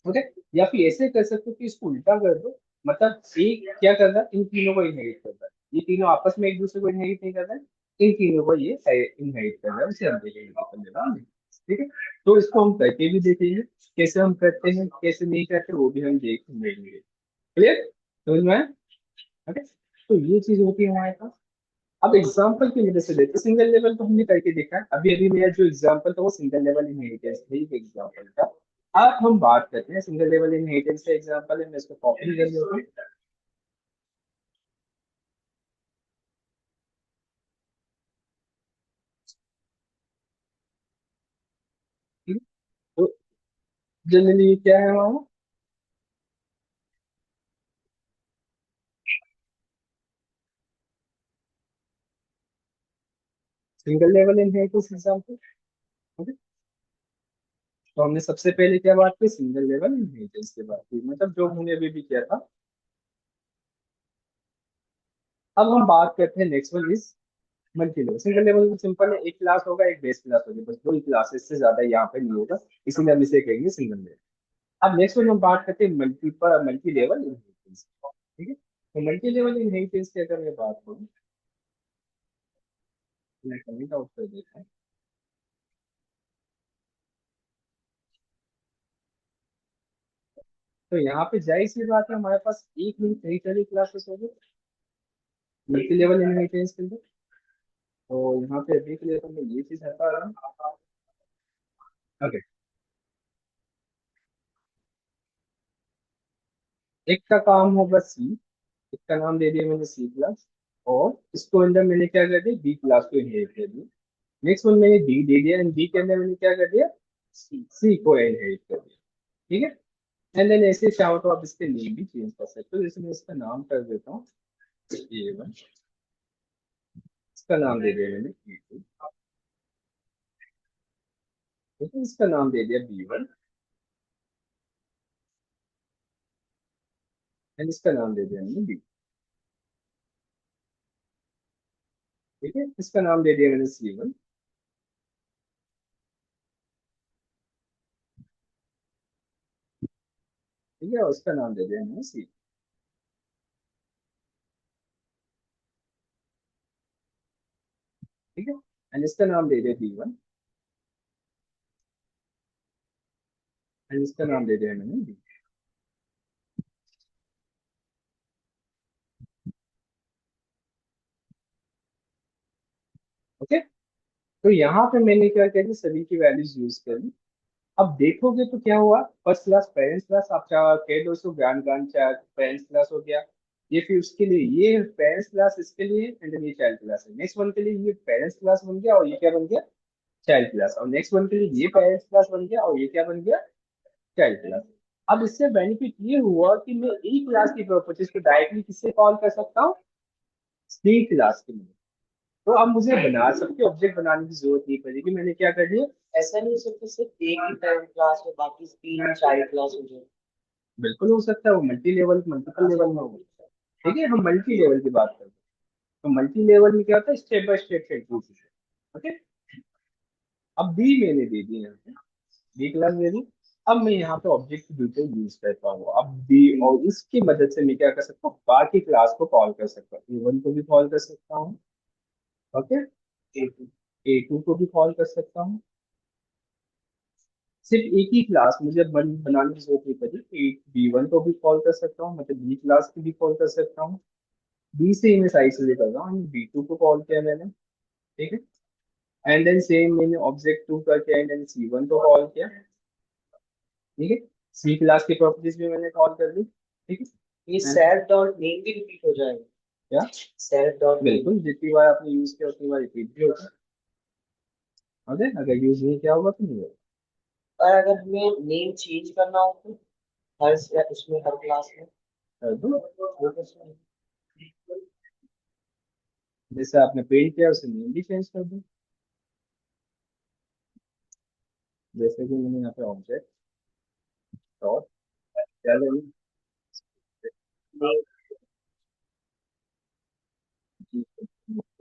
ओके, या फिर ऐसे कर सकते हो कि इसको उल्टा कर दो, मतलब एक क्या कर रहा है, इन तीनों को इनहेरिट कर रहा है, ये तीनों आपस में एक दूसरे को इनहेरिट नहीं कर रहे हैं, इन तीनों को ये इनहेरिट कर रहा है, उसे हम देखेंगे मल्टीपल लेवल इनहेरिटेंस। ठीक है, तो इसको हम करके भी देखेंगे, कैसे हम करते हैं कैसे नहीं करते वो भी हम देख लेंगे। क्लियर, समझ में आया? ओके, तो ये चीज होती है हमारे पास। अब एग्जांपल की मदद से देखते, सिंगल लेवल तो हमने करके देखा है, अभी अभी मेरा जो एग्जांपल था वो सिंगल लेवल इनहेरिटेंस है, एक एग्जांपल था। अब हम बात करते हैं सिंगल लेवल इनहेरिटेंस का एग्जांपल है, मैं इसको कॉपी कर लेता हूँ। ठीक है? तो जनरली ये क्या है हमारा, single level inheritance example. Okay, तो हमने सबसे पहले क्या बात की, सिंगल लेवल इनहेरिटेंस की बात की, मतलब जो हमने अभी भी किया था। अब हम बात करते हैं next one is multi level. Single level तो सिंपल है, एक क्लास होगा एक बेस क्लास होगी, बस दो ही क्लासेस से ज्यादा यहाँ पे नहीं होगा, इसीलिए हम इसे कहेंगे सिंगल लेवल। अब नेक्स्ट वन हम बात करते हैं मल्टीपल मल्टी लेवल इनहेरिटेंस। ठीक है, तो मल्टी लेवल इनहेरिटेंस की अगर मैं बात करूँ, मैं कमेंट आउट कर देता हूँ। तो यहाँ पे जाहिर सी बात है, हमारे पास एक नहीं कई सारी क्लासेस होगी मल्टी लेवल इनहेरिटेंस के अंदर। तो यहाँ पे अभी के लिए तो मैं ये चीज हटा रहा हूँ। ओके, एक का काम होगा सी, एक का नाम दे दिया मैंने सी क्लास, और इसको अंदर मैंने क्या कर दिया, बी क्लास को इनहेरिट कर दिया। नेक्स्ट वन मैंने डी दे दिया, एंड बी के अंदर मैंने क्या कर दिया, सी को इनहेरिट कर दिया। ठीक है, एंड देन ऐसे चाहो तो आप इसके नेम भी चेंज कर सकते हो, जैसे मैं इसका नाम कर देता हूँ A1, इसका नाम दे दिया मैंने B2। ठीक है, इसका नाम दे दिया B1, एंड इसका नाम दे दिया मैंने B। ठीक है, इसका नाम दे दिया मैंने C1। ठीक है, और उसका नाम दे दिया मैंने C। ठीक है, एंड इसका नाम दे दिया B1, एंड इसका नाम दे दिया मैंने B। ओके, तो यहाँ पे मैंने क्या किया कि सभी की वैल्यूज यूज करी। अब देखोगे तो क्या हुआ, फर्स्ट क्लास पेरेंट्स क्लास, आप चाहे कह दो उसको grand grand child parents class हो गया, ये फिर उसके लिए ये पेरेंट्स क्लास, इसके लिए एंड ये चाइल्ड क्लास है। नेक्स्ट वन के लिए ये पेरेंट्स क्लास बन गया, और ये क्या बन गया, चाइल्ड क्लास। और नेक्स्ट वन के लिए ये पेरेंट्स क्लास बन गया, और ये क्या बन गया, चाइल्ड क्लास। अब इससे बेनिफिट ये हुआ कि मैं एक क्लास की प्रॉपर्टीज को डायरेक्टली किससे कॉल कर सकता हूँ, सी क्लास के लिए। तो अब मुझे बना सबके ऑब्जेक्ट बनाने की जरूरत नहीं पड़ेगी, मैंने क्या कर दिया, ऐसा नहीं हो सकता सिर्फ एक ही पेरेंट क्लास हो बाकी तीन चाइल्ड क्लास हो जाए। बिल्कुल हो सकता है, वो मल्टी लेवल मल्टीपल लेवल में होगा। ठीक है, हम मल्टी लेवल की बात करते हैं। तो मल्टी लेवल में क्या होता है, step by step execution. Okay, अब बी मैंने दे दी यहाँ पे, बी क्लास दे दी। अब मैं यहाँ पे ऑब्जेक्ट की डिटेल यूज करता हूँ, अब बी, और इसकी मदद से मैं क्या कर सकता हूँ, बाकी क्लास को कॉल कर सकता हूँ, A1 को भी कॉल कर सकता हूँ। ओके, A2 को भी कॉल कर सकता हूँ। सिर्फ एक ही क्लास मुझे बनाने की जरूरत नहीं पड़ी। B1 को भी कॉल कर सकता हूँ, मतलब B क्लास की भी कॉल कर सकता हूँ। बी से ही मैं साइड से कर रहा हूँ, B2 को कॉल किया मैंने, ठीक है। एंड देन सेम मैंने ऑब्जेक्ट 2 का किया, एंड देन C1 को कॉल किया, ठीक है। सी क्लास की प्रॉपर्टीज भी मैंने कॉल कर दी, ठीक है। ये सेल्फ डॉट नेम भी रिपीट हो जाएगा क्या? सेल्फ डॉट बिल्कुल, जितनी बार आपने यूज किया उतनी बार रिपीट भी होगा। ओके, अगर यूज नहीं किया होगा तो नहीं होगा। और अगर हमें नेम चेंज करना हो तो हर उसमें हर क्लास में कर दो, वो कैसे होगा? जैसे आपने पेंट किया उसे नेम भी चेंज कर दो। जैसे कि मैंने यहाँ पे ऑब्जेक्ट डॉट क्या लेंगे,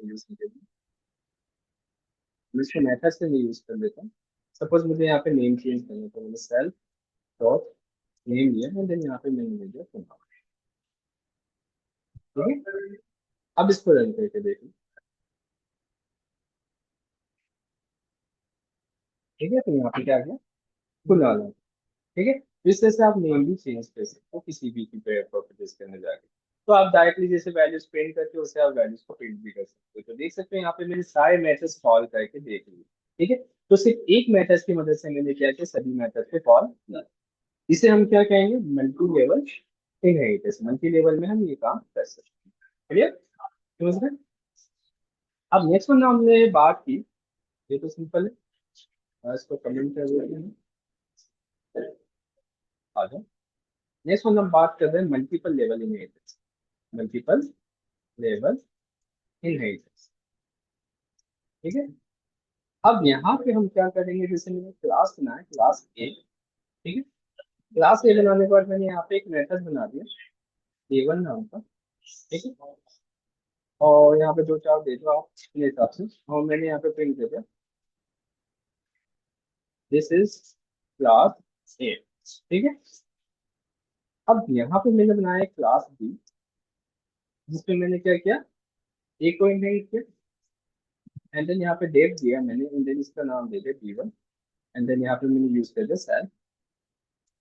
यूज नहीं, मैं इसको मेथड से नहीं यूज कर लेता हूँ। सपोज मुझे यहाँ पे नेम चेंज करना, तो मैंने सेल्फ डॉट नेम लिया, एंड देन यहाँ पे मैंने ले लिया पुनः, ठीक है। अब इसको रन करके देखो, ठीक है। तो यहाँ पे क्या गया, कुनाल, ठीक है। तो इस तरह से आप नेम भी चेंज कर सकते हो किसी भी की प्रॉपर्टीज के अंदर जाके। तो आप डायरेक्टली जैसे वैल्यूज प्रिंट करते हो वैसे आप वैल्यूज को प्रिंट भी कर सकते हो। तो देख सकते हो यहाँ पे मैंने सारे मेथड्स कॉल करके देख लिए, ठीक है। तो सिर्फ एक मेथड की मदद से मैंने क्या किया, सभी मेथड पे कॉल किया। इसे हम क्या कहेंगे, multi level inheritance. Multi level में हम ये काम कर सकते हैं, क्लियर, समझ गए। अब नेक्स्ट वन हमने बात की, ये तो सिंपल है, इसको कमेंट कर देते हैं, आ जाओ। नेक्स्ट वन हम बात कर रहे हैं multiple level inheritance. Multiple level inheritance, ठीक है। अब यहाँ पे हम क्या करेंगे, जैसे मैंने क्लास बनाया क्लास ए, ठीक है। क्लास ए बनाने के बाद मैंने यहाँ पे एक मेथड बना दिया A1 नाम का, ठीक है। और यहाँ पे दो चार दे दो आप अपने हिसाब से, और मैंने यहाँ पे प्रिंट दे दिया दिस इज क्लास ए, ठीक है। अब यहाँ पे मैंने बनाया क्लास बी, जिसपे मैंने क्या किया, ए को इनहेरिट किया, एंड देन यहाँ पे डेफ दिया मैंने, एंड देन इसका नाम दे दिया B1, एंड देन यहाँ पे मैंने यूज कर दिया सेल्फ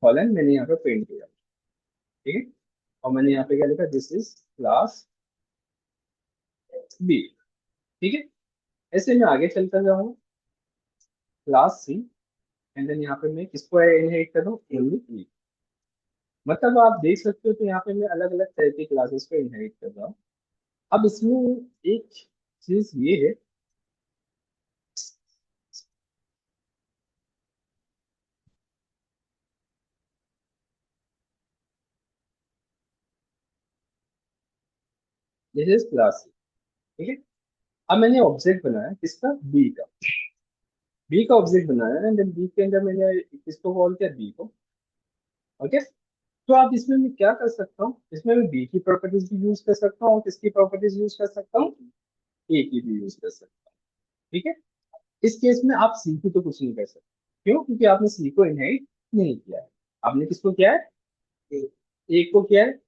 कॉलन, मैंने यहाँ पे प्रिंट किया, ठीक है। और मैंने यहाँ पे क्या लिखा, दिस इज क्लास बी, ठीक है। ऐसे मैं आगे चलता जाऊंगा, क्लास सी, एंड देन यहाँ पे मैं किसको इनहेरिट कर दूँ, ओनली ई। मतलब आप देख सकते हो, तो यहाँ पे मैं अलग अलग तरह की क्लासेस को इनहेरिट कर रहा हूँ। अब इसमें एक चीज ये है, दिस इज क्लास सी, ठीक है। अब मैंने ऑब्जेक्ट बनाया किसका, बी का। बी का ऑब्जेक्ट बनाया, एंड देन बी के अंदर मैंने किसको कॉल किया, बी को, ओके। तो आप इसमें मैं क्या कर सकता हूँ, इसमें मैं बी की प्रॉपर्टीज भी यूज कर सकता हूँ, और किसकी प्रॉपर्टीज यूज कर सकता हूँ, ए की भी यूज कर सकता हूँ, ठीक है। इस केस में आप सी की तो कुछ नहीं कर सकते, क्यों, क्योंकि आपने सी को इनहेरिट नहीं किया है। आपने किसको किया है, ए को किया है,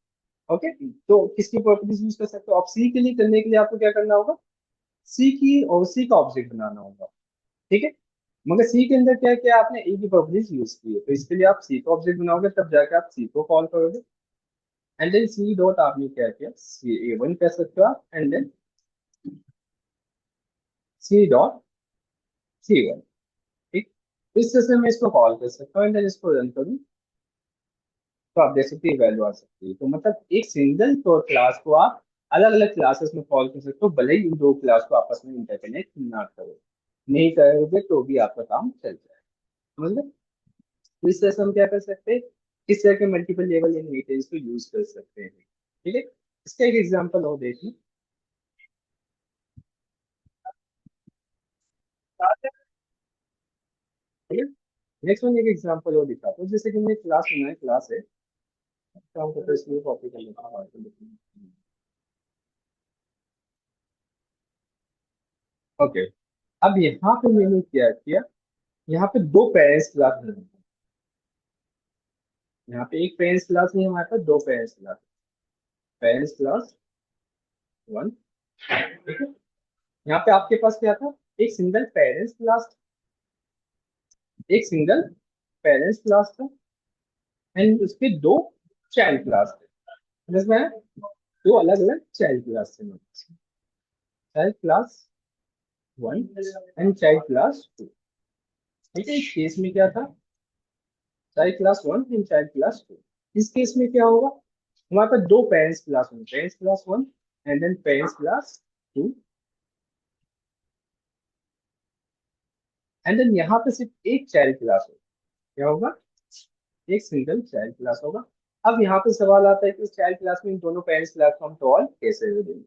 ओके। तो किसकी प्रॉपर्टीज यूज कर सकते हो आप, सी के लिए करने के लिए आपको क्या करना होगा, सी की और सी का ऑब्जेक्ट बनाना होगा, ठीक है। मगर सी के अंदर क्या किया आपने, ए की प्रॉपर्टीज यूज की है, तो इसके लिए आप सी का ऑब्जेक्ट बनाओगे, तब जाके आप सी को कॉल करोगे। एंड देन सी डॉट आपने क्या किया, सी A1 कह सकते हो आप, and then C dot C1, ठीक। इस तरह से मैं इसको कॉल कर सकता हूँ, एंड देन इसको रन करूँ, तो आप देख सकते हैं वैल्यू आ सकती है। तो मतलब एक सिंगल क्लास को आप अलग अलग क्लासेस में कॉल कर सकते हो, भले ही इन दो क्लास को आपस में इंटरकनेक्ट ना करो, नहीं करोगे तो भी आपका काम चल जाएगा, समझ लो। तो इस तरह से हम क्या कर सकते हैं, इस तरह के मल्टीपल लेवल इनहेरिटेंस को यूज कर सकते हैं, ठीक है। इसका एक एग्जांपल और देखिए, ठीक है। नेक्स्ट वन एक एग्जांपल और दिखाता हूँ, जैसे कि मैंने क्लास बनाया क्लास है, काम करते हैं इसलिए कॉपी कर लेता हूँ, ओके। अब यहाँ पे मैंने क्या किया, यहाँ पे दो पेरेंट्स क्लास हैं, यहाँ पे एक पेरेंट्स क्लास नहीं, हमारे पास दो पेरेंट्स क्लास, पेरेंट्स क्लास 1, ठीक है। यहाँ पे आपके पास क्या था, एक सिंगल पेरेंट्स क्लास, एक सिंगल पेरेंट्स क्लास था एंड उसके दो चाइल्ड क्लास थे, समझ में आया? दो अलग अलग चाइल्ड क्लास थे, child class 1 and child class 2। ठीक है, इस केस में क्या था, child class 1 and child class 2। इस केस में क्या होगा, हमारे पास दो पेरेंट्स क्लास होंगे, parents class 1 and then parents class 2, and then यहाँ पे सिर्फ एक चाइल्ड क्लास होगा, क्या होगा, एक सिंगल चाइल्ड क्लास होगा। अब यहाँ पे सवाल आता है कि इस चाइल्ड क्लास में इन दोनों पेरेंट्स क्लास को हम सॉल्व कैसे देंगे।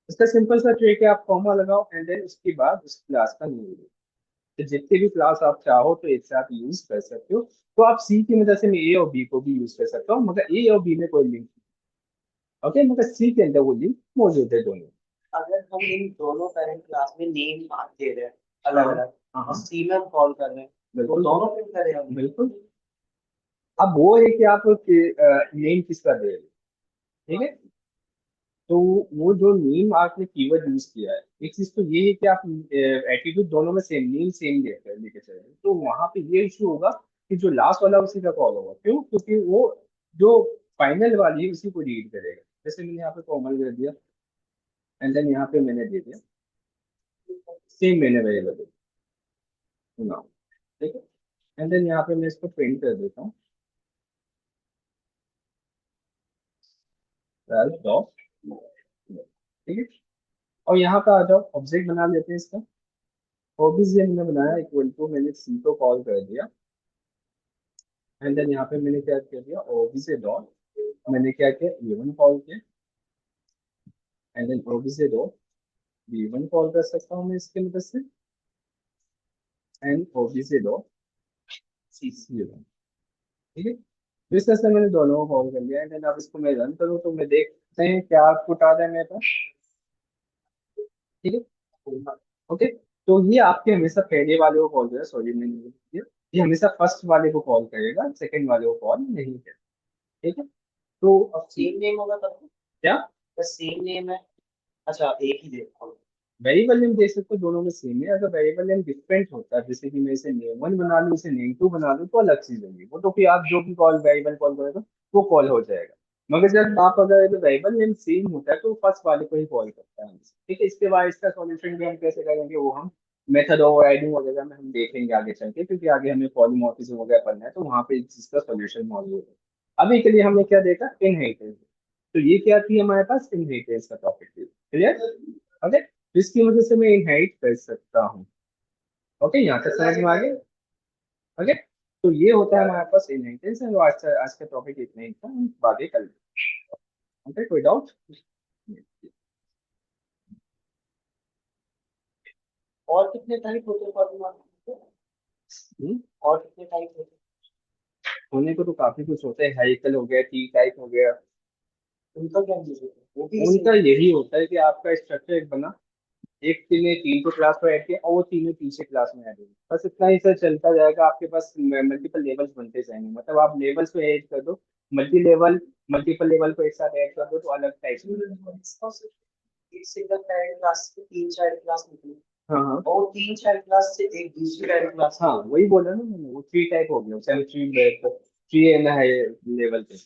इसका सिंपल सा ट्रिक है, आप कॉमा लगाओ एंड देन उसके बाद उस क्लास का नेम दो, तो जितने भी क्लास आप चाहो तो एक साथ यूज कर सकते हो। तो आप सी की मदद से मैं ए और बी को भी यूज कर सकता हूँ, मगर ए और बी में कोई लिंक नहीं, ओके, मगर सी के अंदर वो लिंक मौजूद है दोनों। अगर हम इन दोनों पेरेंट क्लास में नेम दे रहे हैं हाँ अलग अलग, हाँ और हाँ, सी में हम कॉल कर रहे हैं, तो बिल्कुल दोनों प्रिंट करेगा। बिल्कुल। अब वो है कि आप नेम किसका दे रहे हो, ठीक है। तो वो जो नेम आपने कीवर्ड यूज किया है, एक चीज तो ये है कि आप एटीट्यूड दोनों में सेम नेम सेम लेके चल रहे हैं, तो वहां पे ये इशू होगा कि जो लास्ट वाला उसी का कॉल होगा, क्यों, क्योंकि वो जो फाइनल वाली है उसी को रीड करेगा। जैसे मैंने यहाँ पे कोमल कर दिया एंड देन यहाँ पे मैंने दे दिया सेम मैंने वेरिएबल नाउ, ठीक है। एंड देन यहाँ पे मैं इसको प्रिंट कर देता हूँ, डॉट, ठीक है। और यहाँ पे आ जाओ, ऑब्जेक्ट बना लेते हैं इसका। हॉबीज ये मैंने बनाया इक्वल टू, मैंने सी को कॉल कर दिया एंड देन यहाँ पे मैंने क्या कर दिया, ओबी से डॉट, मैंने क्या किया, e1 कॉल किया एंड देन ओबी से डॉट b1 कॉल कर सकता हूँ मैं इसके मदद से, एंड ओबी से डॉट सी1, ठीक है। तो इस तरह से मैंने दोनों को कॉल कर लिया एंड देन अब इसको मैं रन करूँ तो मैं देखते हैं क्या आउटपुट आ रहा है मेरे पास, ठीक है। ओके, तो ये आपके हमेशा पहले वाले को कॉल करेगा, सॉरी मैंने नहीं किया। ये हमेशा फर्स्ट वाले को कॉल करेगा, सेकंड वाले को कॉल नहीं करेगा, ठीक है। तो अब सेम नेम होगा तब, क्या, बस सेम नेम है। अच्छा, एक ही देखो। वेरिएबल नेम देख सकते हो दोनों में सेम है। अगर वेरिएबल नेम डिफरेंट होता है, जैसे कि मैं इसे नेम 1 बना लूँ, इसे नेम 2 बना लूँ, तो अलग चीज होगी, वो तो फिर आप जो भी कॉल वेरिएबल कॉल करोगे वो कॉल हो जाएगा। मगर जब आप अगर वेरिएबल नेम सेम होता है तो फर्स्ट वाले को ही कॉल करता है, ठीक है। इसके बाद इसका सॉल्यूशन भी हम कैसे करेंगे वो हम मेथड ओवरराइडिंग वगैरह में हम देखेंगे आगे चल के, क्योंकि आगे हमें पॉलीमॉर्फिज्म वगैरह पढ़ना है, तो वहाँ पे इस चीज का सॉल्यूशन मौजूद है। अभी के लिए हमने क्या देखा, इनहेरिटेंस। तो ये क्या थी हमारे पास, इनहेरिटेंस का टॉपिक थी, क्लियर, ओके। तो इसकी वजह से मैं इनहेरिट कर सकता हूँ, ओके, यहाँ तक समझ में आ गया, ओके। तो ये होता है हमारे पास इनहेरिटेंस, और आज का टॉपिक इतना ही था, हम बाकी कल, ओके, कोई डाउट। और कितने टाइप होते हैं पॉलीमॉर्फिज्म के? और कितने टाइप होते होने को तो काफी कुछ होता है, हेरिकल हो गया, टी टाइप हो गया। हैं, उनका क्या यूज होता है, वो भी इसी उनका में? यही होता है कि आपका स्ट्रक्चर एक बना, एक ने तीन को क्लास में ऐड किया और वो तीनों तीसरे क्लास में ऐड होंगे, बस इतना ही सर चलता जाएगा। आपके पास मल्टीपल लेवल्स बनते जाएंगे, मतलब आप लेवल्स को ऐड कर दो, मल्टीपल लेवल को एक साथ ऐड कर दो तो अलग टाइप। एक सिंगल पेरेंट क्लास से तीन चाइल्ड क्लास निकली, हाँ हाँ और तीन चाइल्ड क्लास से एक दूसरी चाइल्ड क्लास हाँ, वही बोला ना मैंने, वो थ्री टाइप हो गया, three three and high level पे।